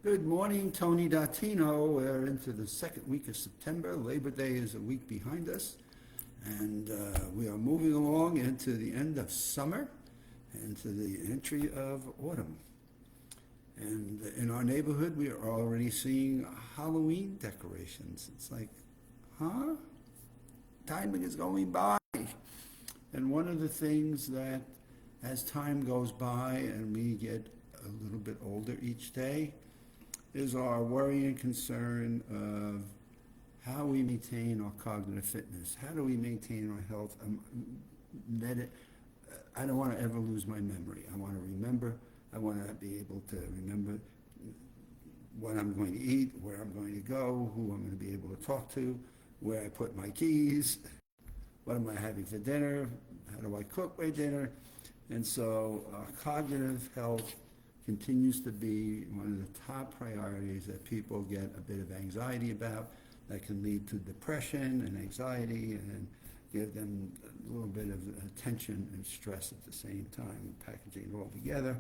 Good morning, Tony Datino. We're into the second week of September. Labor Day is a week behind us, and we are moving along into the end of summer and to the entry of autumn. And in our neighborhood, we are already seeing Halloween decorations. It's like, huh? Timing is going by. And one of the things that, as time goes by and we get a little bit older each day, is our worry and concern of how we maintain our cognitive fitness. How do we maintain our health? I don't want to ever lose my memory. I want to remember. I want to be able to remember what I'm going to eat, where I'm going to go, who I'm going to be able to talk to, where I put my keys, what am I having for dinner, how do I cook my dinner. And so cognitive health continues to be one of the top priorities that people get a bit of anxiety about, that can lead to depression and anxiety and give them a little bit of tension and stress at the same time, packaging it all together.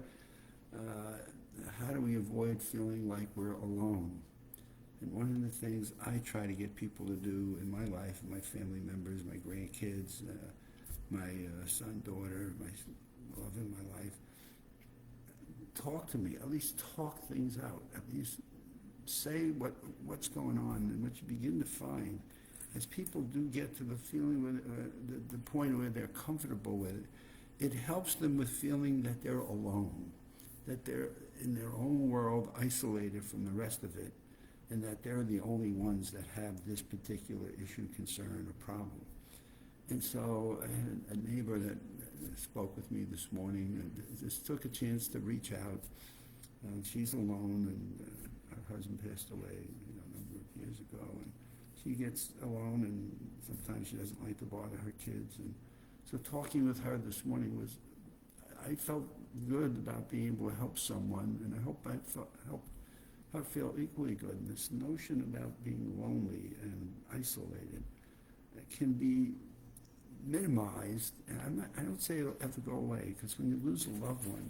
How do we avoid feeling like we're alone? And one of the things I try to get people to do in my life, my family members, my grandkids, my son, daughter, my love in my life, talk to me, at least talk things out, at least say what's going on, and what you begin to find as people do get to the feeling, the point where they're comfortable with it, it helps them with feeling that they're alone, that they're in their own world, isolated from the rest of it, and that they're the only ones that have this particular issue, concern, or problem. And so I had a neighbor that spoke with me this morning and just took a chance to reach out. She's alone, and her husband passed away a number of years ago, and she gets alone, and sometimes she doesn't like to bother her kids. And so talking with her this morning I felt good about being able to help someone, and I hope I help her feel equally good. And this notion about being lonely and isolated can be minimized, and I don't say it'll ever go away, because when you lose a loved one,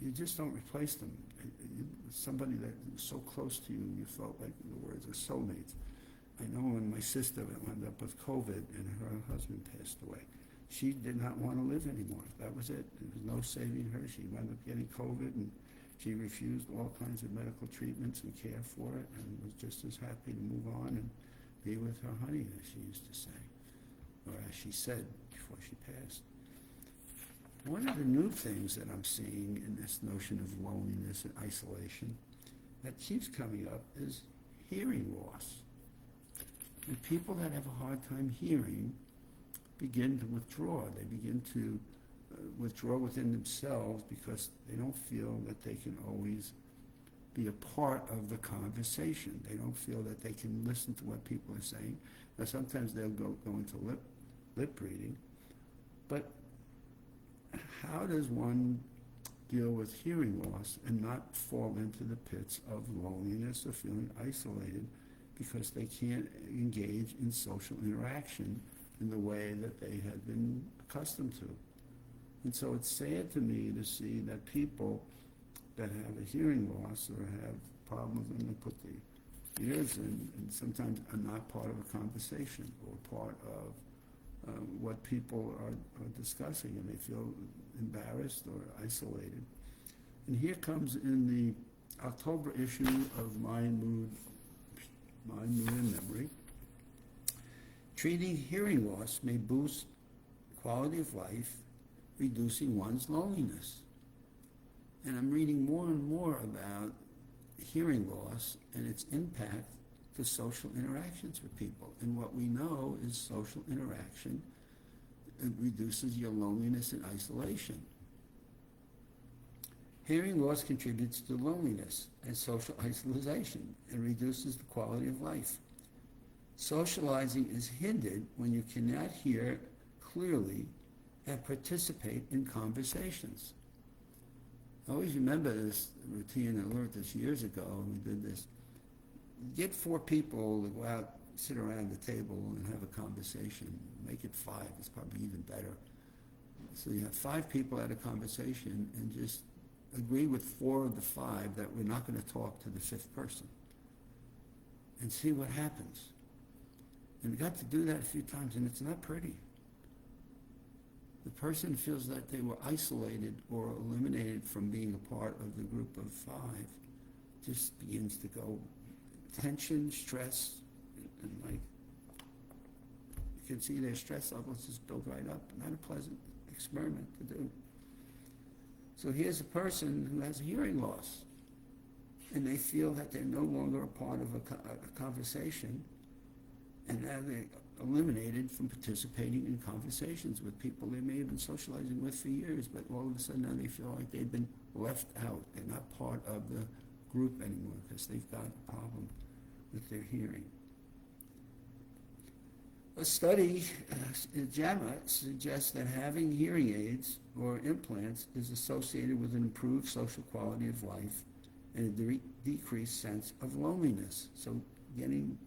you just don't replace them. Somebody that was so close to you, you felt like, in the words of soulmates. I know when my sister wound up with COVID and her husband passed away, she did not want to live anymore. That was it. There was no saving her. She wound up getting COVID, and she refused all kinds of medical treatments and care for it, and was just as happy to move on and be with her honey, as she used to say, or as she said before she passed. One of the new things that I'm seeing in this notion of loneliness and isolation that keeps coming up is hearing loss. And people that have a hard time hearing begin to withdraw. They begin to withdraw within themselves because they don't feel that they can always be a part of the conversation. They don't feel that they can listen to what people are saying. Now, sometimes they'll go into lip reading, but how does one deal with hearing loss and not fall into the pits of loneliness or feeling isolated because they can't engage in social interaction in the way that they had been accustomed to? And so it's sad to me to see that people that have a hearing loss or have problems when they put the ears in, and sometimes are not part of a conversation or part of what people are discussing, and they feel embarrassed or isolated. And here comes in the October issue of Mind, Mood, and Memory. Treating hearing loss may boost quality of life, reducing one's loneliness. And I'm reading more and more about hearing loss and its impact to social interactions with people. And what we know is social interaction, it reduces your loneliness and isolation. Hearing loss contributes to loneliness and social isolation and reduces the quality of life. Socializing is hindered when you cannot hear clearly and participate in conversations. I always remember this routine. I learned this years ago, and we did this. Get 4 people to go out, sit around the table and have a conversation. Make it 5, it's probably even better. So you have 5 people at a conversation, and just agree with 4 of the 5 that we're not going to talk to the 5th person and see what happens. And we got to do that a few times, and it's not pretty. The person feels that they were isolated or eliminated from being a part of the group of 5. Just begins to go tension, stress, and like, you can see their stress levels just build right up. Not a pleasant experiment to do. So here's a person who has hearing loss, and they feel that they're no longer a part of a conversation, and now they're eliminated from participating in conversations with people they may have been socializing with for years, but all of a sudden now they feel like they've been left out. They're not part of the group anymore because they've got a problem with their hearing. A study in JAMA suggests that having hearing aids or implants is associated with an improved social quality of life and a decreased sense of loneliness. So getting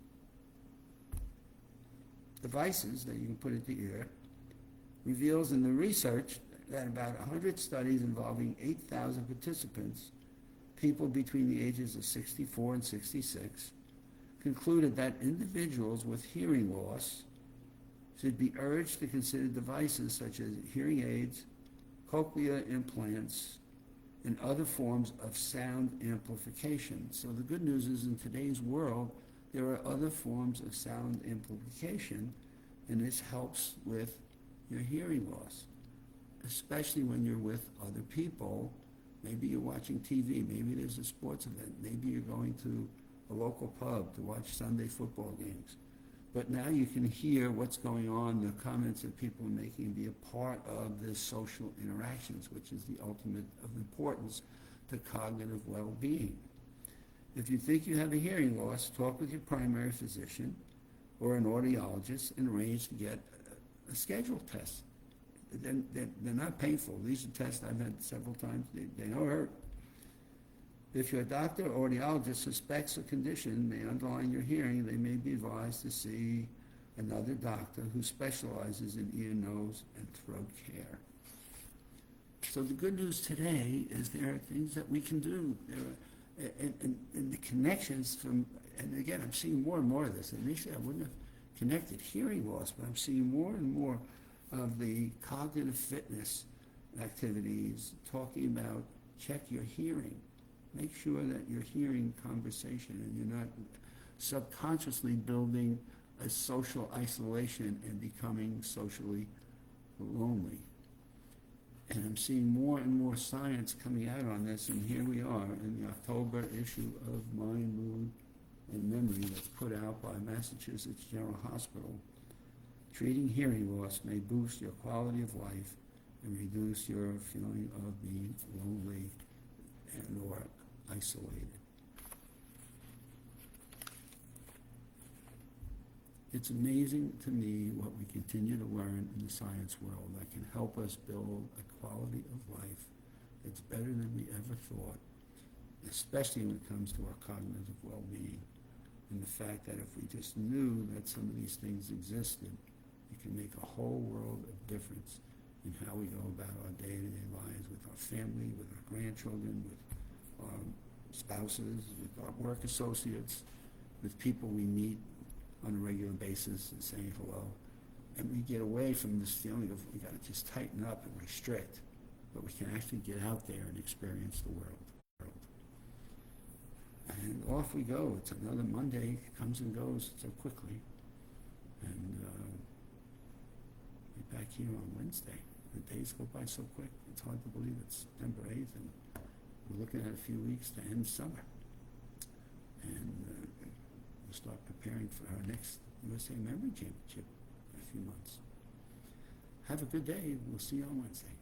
devices that you can put into your ear reveals in the research that about 100 studies involving 8,000 participants, people between the ages of 64 and 66, concluded that individuals with hearing loss should be urged to consider devices such as hearing aids, cochlear implants, and other forms of sound amplification. So the good news is in today's world, there are other forms of sound amplification, and this helps with your hearing loss, especially when you're with other people. Maybe you're watching TV, maybe there's a sports event, maybe you're going to a local pub to watch Sunday football games. But now you can hear what's going on, the comments that people are making, and be a part of the social interactions, which is the ultimate of importance to cognitive well-being. If you think you have a hearing loss, talk with your primary physician or an audiologist and arrange to get a scheduled test. They're not painful. These are tests I've had several times. They don't hurt. If your doctor or audiologist suspects a condition may underline your hearing, they may be advised to see another doctor who specializes in ear, nose, and throat care. So the good news today is there are things that we can do. And the connections from, and again, I'm seeing more and more of this. Initially, I wouldn't have connected hearing loss, but I'm seeing more and more of the cognitive fitness activities talking about check your hearing. Make sure that you're hearing conversation and you're not subconsciously building a social isolation and becoming socially lonely. And I'm seeing more and more science coming out on this, and here we are in the October issue of Mind, Mood, and Memory that's put out by Massachusetts General Hospital. Treating hearing loss may boost your quality of life and reduce your feeling of being lonely and or isolated. It's amazing to me what we continue to learn in the science world that can help us build a quality of life that's better than we ever thought, especially when it comes to our cognitive well-being. And the fact that if we just knew that some of these things existed, it can make a whole world of difference in how we go about our day-to-day lives with our family, with our grandchildren, with our spouses, with our work associates, with people we meet on a regular basis and saying hello. And we get away from this feeling of we got to just tighten up and restrict, but we can actually get out there and experience the world. And off we go. It's another Monday. It comes and goes so quickly. And we're back here on Wednesday. The days go by so quick. It's hard to believe it's September 8th, and we're looking at a few weeks to end summer. And we'll start preparing for our next USA Memory Championship in a few months. Have a good day. We'll see you on Wednesday.